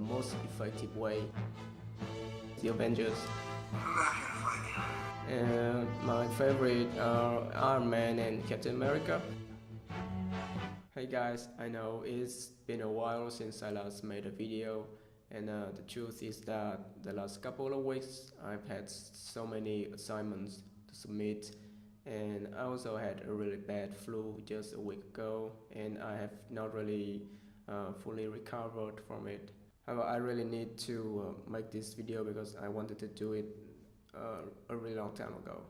most effective way. The Avengers. And my favorite are Iron Man and Captain America. Hey guys, I know it's been a while since I last made a video, and the truth is that the last couple of weeks I've had so many assignments to submit, and I also had a really bad flu just a week ago, and I have not really fully recovered from it. However, I really need to make this video because I wanted to do it a really long time ago,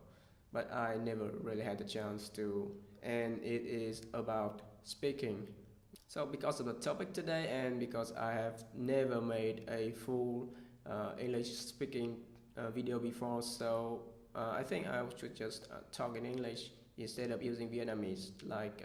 but I never really had the chance to, and it is about speaking. So because of the topic today, and because I have never made a full English speaking video before, so I think I should just talk in English instead of using Vietnamese like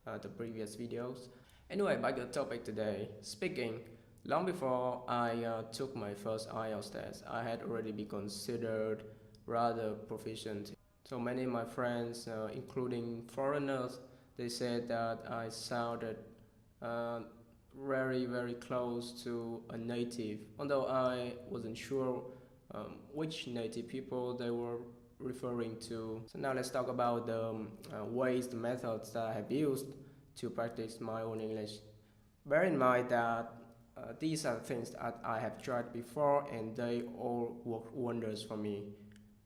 the previous videos. Anyway, back to the topic today, speaking. Long before I took my first IELTS test, I had already been considered rather proficient. So many of my friends, including foreigners, they said that I sounded very close to a native, although I wasn't sure which native people they were referring to. So now let's talk about the ways, the methods that I have used to practice my own English. Bear in mind that these are things that I have tried before, and they all work wonders for me.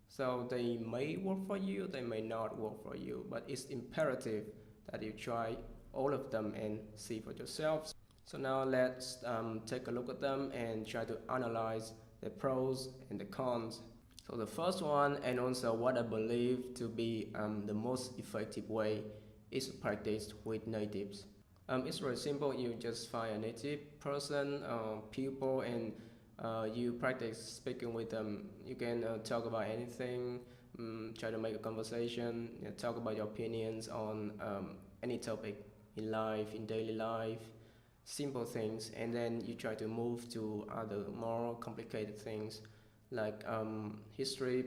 So they may work for you, they may not work for you, but it's imperative that you try all of them and see for yourselves. So now let's take a look at them and try to analyze the pros and the cons. So the first one, and also what I believe to be the most effective way, is to practice with natives. It's very simple. You just find a native person, pupil, and you practice speaking with them. You can talk about anything, try to make a conversation, talk about your opinions on any topic in life, in daily life, simple things, and then you try to move to other more complicated things like history,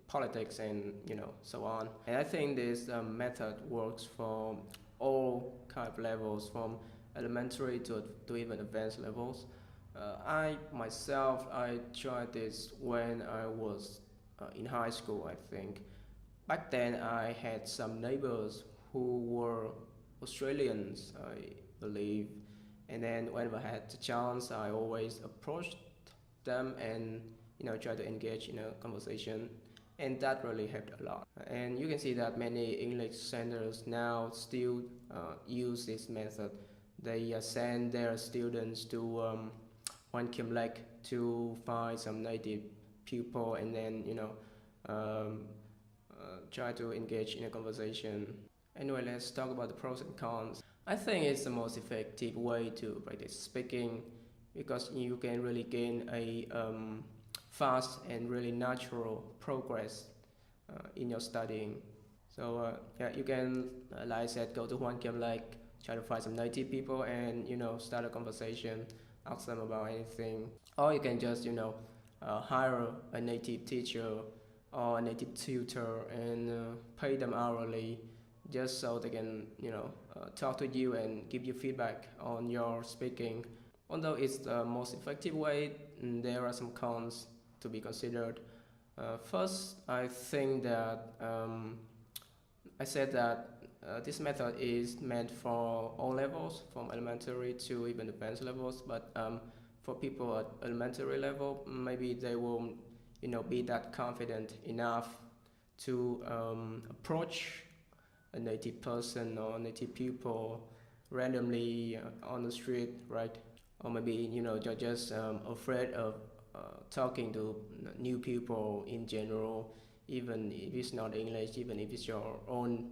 politics, and so on. And I think this method works for all kind of levels, from elementary to even advanced levels. I tried this when I was in high school, I think. Back then I had some neighbors who were Australians, I believe, and then whenever I had the chance, I always approached them and try to engage in a conversation, and that really helped a lot. And you can see that many English centers now still use this method. They send their students to One Kim Lake to find some native people, and then try to engage in a conversation. Anyway, let's talk about the pros and cons. I think it's the most effective way to practice speaking because you can really gain a fast and really natural progress in your studying. So yeah, you can, like I said, go to One Kim Lake, try to find some native people, and start a conversation, ask them about anything. Or you can just hire a native teacher or a native tutor and pay them hourly, just so they can talk to you and give you feedback on your speaking. Although it's the most effective way, there are some cons to be considered. First, I think that I said that this method is meant for all levels, from elementary to even advanced levels, but for people at elementary level, maybe they won't be that confident enough to approach a native person or native pupil randomly on the street, right? Or maybe you're just afraid of talking to new people in general, even if it's not English, even if it's your own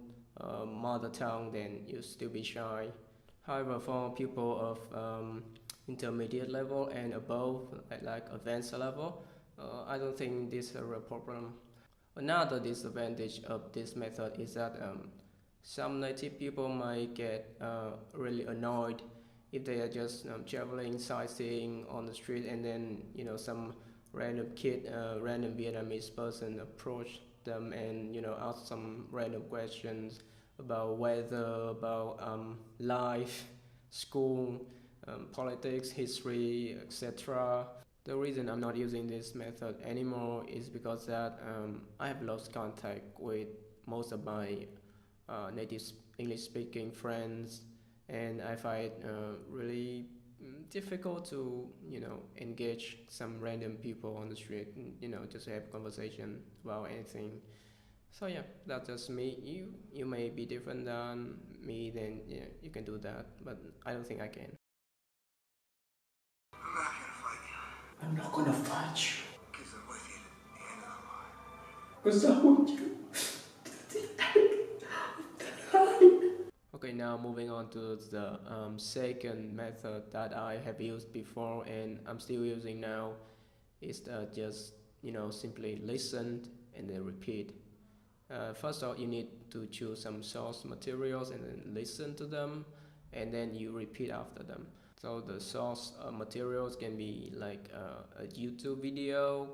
mother tongue, then you still be shy. However, for people of intermediate level and above, like advanced level, I don't think this is a real problem. Another disadvantage of this method is that some native people might get really annoyed if they are just traveling, sightseeing on the street, and then some random kid, random Vietnamese person approach them and ask some random questions about weather, about life, school, politics, history, etc. The reason I'm not using this method anymore is because that I have lost contact with most of my native English speaking friends, and I find it really difficult to engage some random people on the street, just have conversation about anything. So yeah, that's just me. You may be different than me, then yeah, you can do that, but I don't think I can. I'm not gonna fight you. Because I'm with you to the end of the line. Because I want you. Okay, now moving on to the second method that I have used before and I'm still using now is just simply listen and then repeat. First of all, you need to choose some source materials and then listen to them, and then you repeat after them. So the source materials can be like a YouTube video,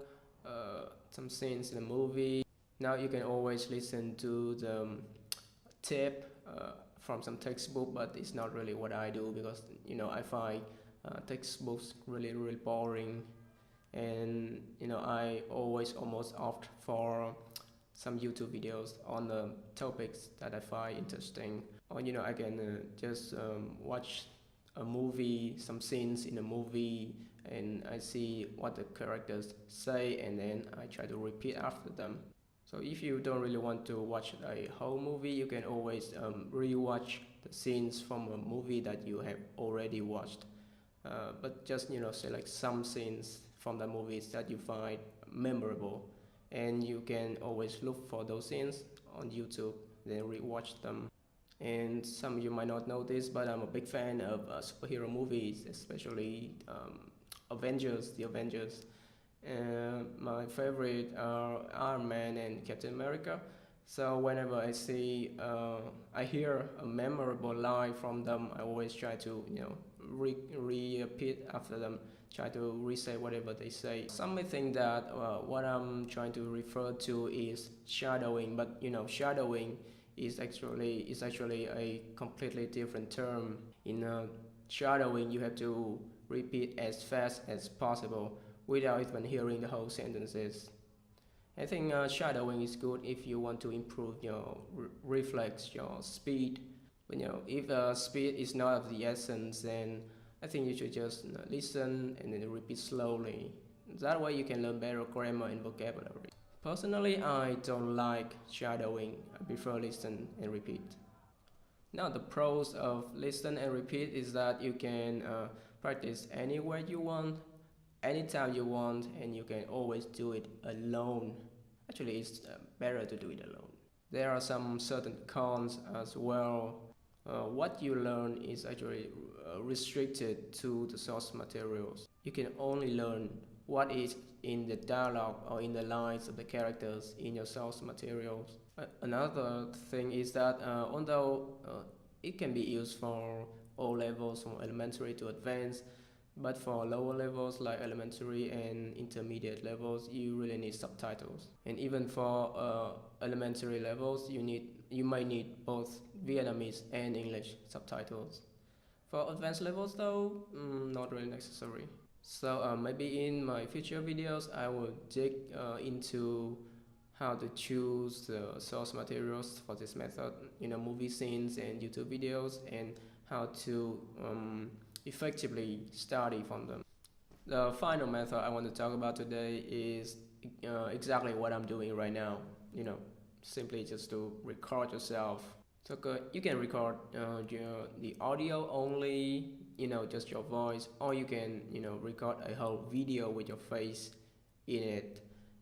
some scenes in a movie. Now you can always listen to the tip from some textbook, but it's not really what I do because I find textbooks really boring, and I always almost opt for some YouTube videos on the topics that I find interesting, or I can just watch a movie, some scenes in a movie, and I see what the characters say, and then I try to repeat after them. So if you don't really want to watch a whole movie, you can always re-watch the scenes from a movie that you have already watched. But just select some scenes from the movies that you find memorable, and you can always look for those scenes on YouTube, then re-watch them. And some of you might not know this, but I'm a big fan of superhero movies, especially the Avengers. My favorite are Iron Man and Captain America. So whenever I hear a memorable line from them, I always try to repeat after them, try to re-say whatever they say. Some may think that what I'm trying to refer to is shadowing, but shadowing is actually a completely different term. In shadowing, you have to repeat as fast as possible without even hearing the whole sentences. I think shadowing is good if you want to improve your reflex, your speed. But if speed is not of the essence, then I think you should just listen and then repeat slowly. That way you can learn better grammar and vocabulary. Personally, I don't like shadowing. I prefer listen and repeat. Now the pros of listen and repeat is that you can practice anywhere you want, anytime you want, and you can always do it alone. Actually, it's better to do it alone. There are some certain cons as well. What you learn is actually restricted to the source materials. You can only learn what is in the dialogue or in the lines of the characters in your source materials. Another thing is that although it can be used for all levels from elementary to advanced, but for lower levels like elementary and intermediate levels, you really need subtitles. And even for elementary levels, you might need both Vietnamese and English subtitles. For advanced levels though, not really necessary. So maybe in my future videos I will dig into how to choose the source materials for this method, movie scenes and YouTube videos, and how to effectively study from them. The final method I want to talk about today is exactly what I'm doing right now. Simply just to record yourself. So you can record the audio only, just your voice, or you can record a whole video with your face in it.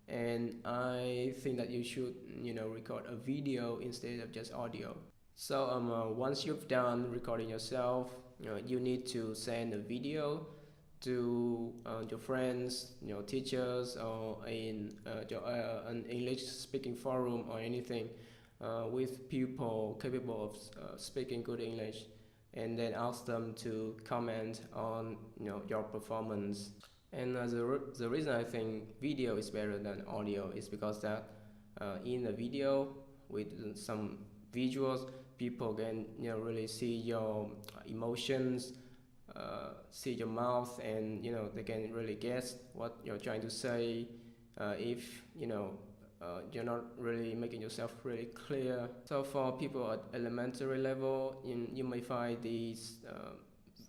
And I think that you should record a video instead of just audio. So once you've done recording yourself, you need to send a video to your friends, your teachers, or in an English speaking forum or anything with people capable of speaking good English, and then ask them to comment on your performance. And the reason I think video is better than audio is because that in a video with some visuals, people can really see your emotions, see your mouth, and they can really guess what you're trying to say. If you're not really making yourself really clear. So for people at elementary level, you may find these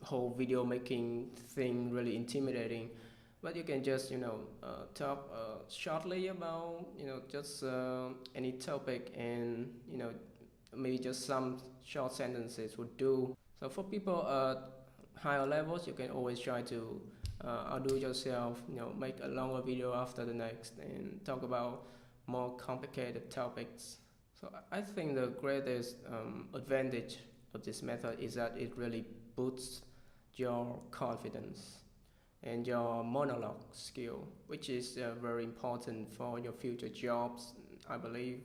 whole video making thing really intimidating, but you can just talk shortly about just any topic, and maybe just some short sentences would do. So for people at higher levels, you can always try to outdo yourself, make a longer video after the next and talk about more complicated topics. So I think the greatest advantage of this method is that it really boosts your confidence and your monologue skill, which is very important for your future jobs, I believe.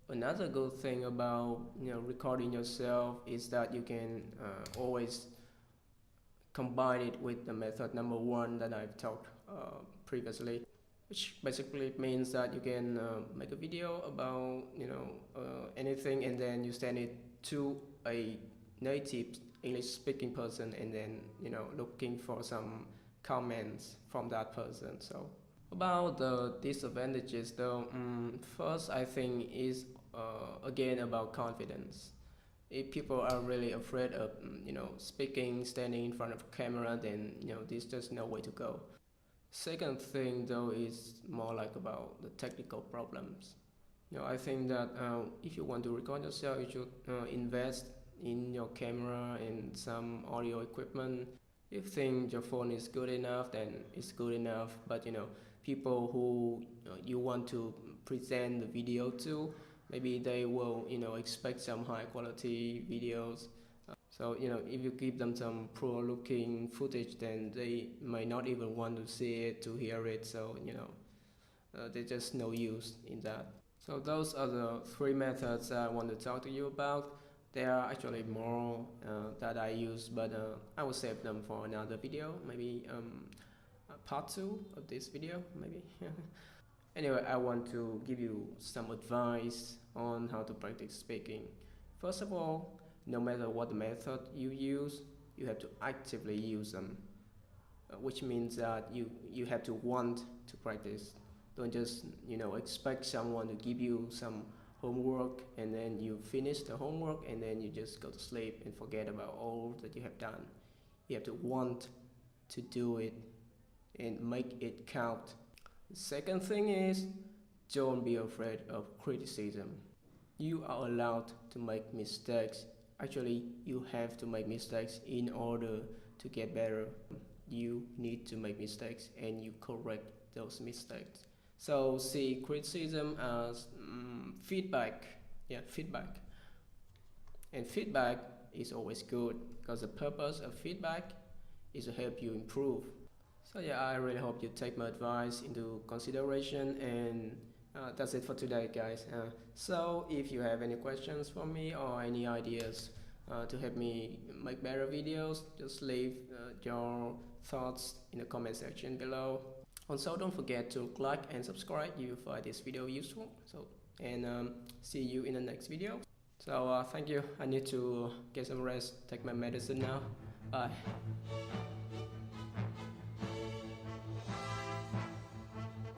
Another good thing about recording yourself is that you can always combine it with the method number 1 that I've talked previously, which basically means that you can make a video about anything, and then you send it to a native English speaking person, and then looking for some comments from that person. So about the disadvantages though, first I think is again about confidence. If people are really afraid of speaking, standing in front of a camera, then there's just no way to go. Second thing though is more like about the technical problems. I think that if you want to record yourself, you should invest in your camera and some audio equipment. If you think your phone is good enough, then it's good enough, but people who you want to present the video to, maybe they will expect some high quality videos. So if you give them some poor looking footage, then they might not even want to see it, to hear it. So there's just no use in that. So those are the 3 methods I want to talk to you about. There are actually more that I use, but I will save them for another video, maybe part 2 of this video, maybe. Anyway, I want to give you some advice on how to practice speaking. First of all, no matter what method you use, you have to actively use them, which means that you have to want to practice. Don't just expect someone to give you some homework, and then you finish the homework and then you just go to sleep and forget about all that you have done. You have to want to do it and make it count. The second thing is, don't be afraid of criticism. You are allowed to make mistakes. Actually, you have to make mistakes in order to get better. You need to make mistakes and you correct those mistakes. So see criticism as feedback. Feedback. And feedback is always good, because the purpose of feedback is to help you improve. So I really hope you take my advice into consideration, and that's it for today, guys. So if you have any questions for me or any ideas to help me make better videos, just leave your thoughts in the comment section below. Also, don't forget to like and subscribe if you find this video useful. And see you in the next video. So thank you. I need to get some rest, take my medicine now. Bye.